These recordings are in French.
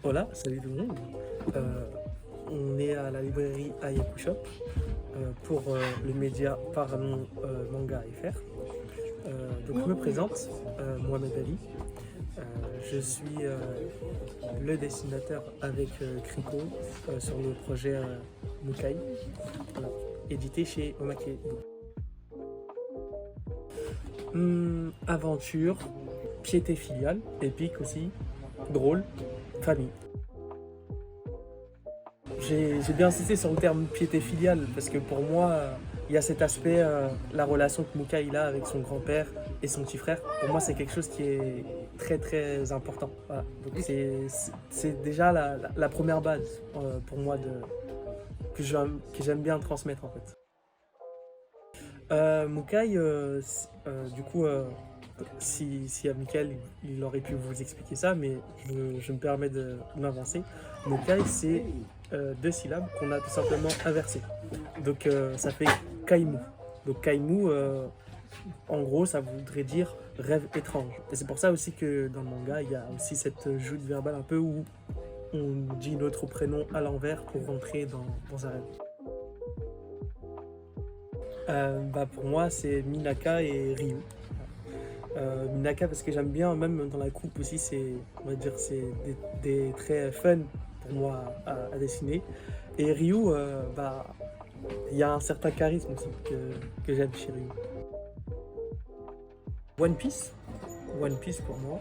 Hola, salut tout le monde. Euh, on est à la librairie Ayaku Shop pour le média Parlons Manga FR. Donc je me présente, Mohamed Ali. Euh, je suis le dessinateur avec Kriko sur le projet Mukai, voilà, édité chez Omake. Aventure, piété filiale, épique aussi, drôle, famille. J'ai bien insisté sur le terme piété filiale parce que pour moi, il y a cet aspect, la relation que Mukai il a avec son grand-père et son petit frère. Pour moi, c'est quelque chose qui est très très important. Voilà. Donc c'est déjà la première base pour moi que j'aime bien transmettre en fait. Mukai, du coup, si à Michael, il aurait pu vous expliquer ça, mais je me permets de m'avancer. Mukai, c'est deux syllabes qu'on a tout simplement inversées. Donc ça fait Kaimu. Donc Kaimu, en gros, ça voudrait dire rêve étrange. Et c'est pour ça aussi que dans le manga, il y a aussi cette joute verbale un peu où on dit notre prénom à l'envers pour rentrer dans un rêve. Pour moi, c'est Minaka et Ryu. Minaka parce que j'aime bien, même dans la coupe aussi, on va dire, c'est des traits fun pour moi à dessiner. Et Ryu, il y a un certain charisme aussi que j'aime chez Ryu. One Piece, One Piece pour moi.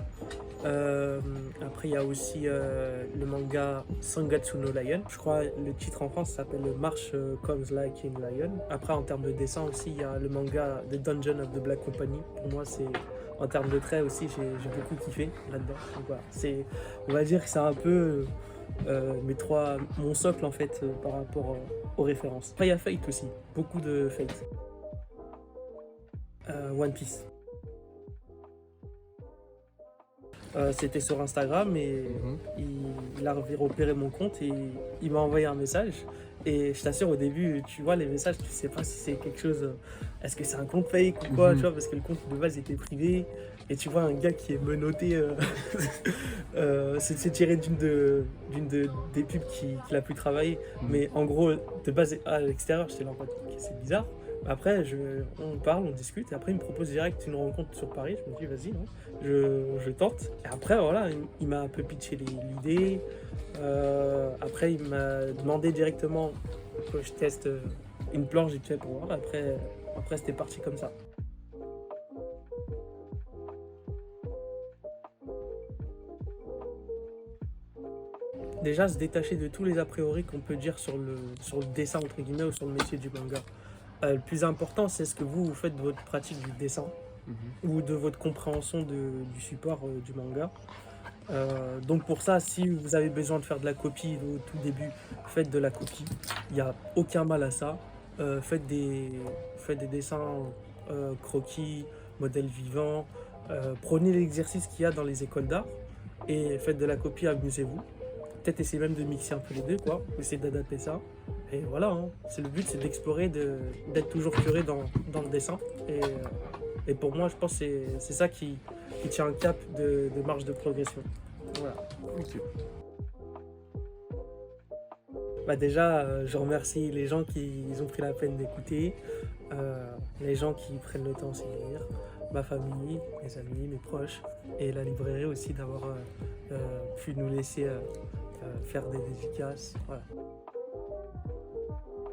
Après, il y a aussi le manga Sangatsu no Lion. Je crois le titre en France s'appelle March Comes Like in Lion. Après, en termes de dessin aussi, il y a le manga The Dungeon of the Black Company. Pour moi, c'est en termes de traits aussi, j'ai beaucoup kiffé là-dedans. Donc voilà, on va dire que c'est un peu mon socle en fait par rapport aux références. Après, il y a Fate aussi, beaucoup de Fate. One Piece. C'était sur Instagram et il a repéré mon compte et il m'a envoyé un message. Et je t'assure, au début, tu vois les messages, tu sais pas si c'est quelque chose. Est-ce que c'est un compte fake ou quoi, tu vois, parce que le compte de base était privé. Et tu vois un gars qui est menotté, c'est tiré des pubs qu'il a pu travailler. Mais en gros, de base à l'extérieur, j'étais là en mode, ok, c'est bizarre. Après, on parle, on discute, et après il me propose direct une rencontre sur Paris. Je me dis, vas-y, hein, je tente. Et après, voilà, il m'a un peu pitché l'idée. Après, il m'a demandé directement que je teste une planche vite fait pour voir. Après c'était parti comme ça. Déjà, se détacher de tous les a priori qu'on peut dire sur le dessin, entre guillemets, ou sur le métier du manga. Le plus important, c'est ce que vous faites de votre pratique du dessin ou de votre compréhension du support du manga. Donc pour ça, si vous avez besoin de faire de la copie au tout début, faites de la copie. Il n'y a aucun mal à ça. Faites des dessins croquis, modèles vivants. Prenez l'exercice qu'il y a dans les écoles d'art et faites de la copie, amusez-vous. Peut-être essayer même de mixer un peu les deux, quoi. Essayez d'adapter ça. Et voilà, hein. C'est le but, c'est d'explorer, d'être toujours curieux dans le dessin. Et pour moi, je pense que c'est ça qui tient un cap de marge de progression. Voilà. Ok. Déjà, je remercie les gens qui ont pris la peine d'écouter, les gens qui prennent le temps aussi de lire, ma famille, mes amis, mes proches, et la librairie aussi d'avoir pu nous laisser faire des dédicaces. Voilà.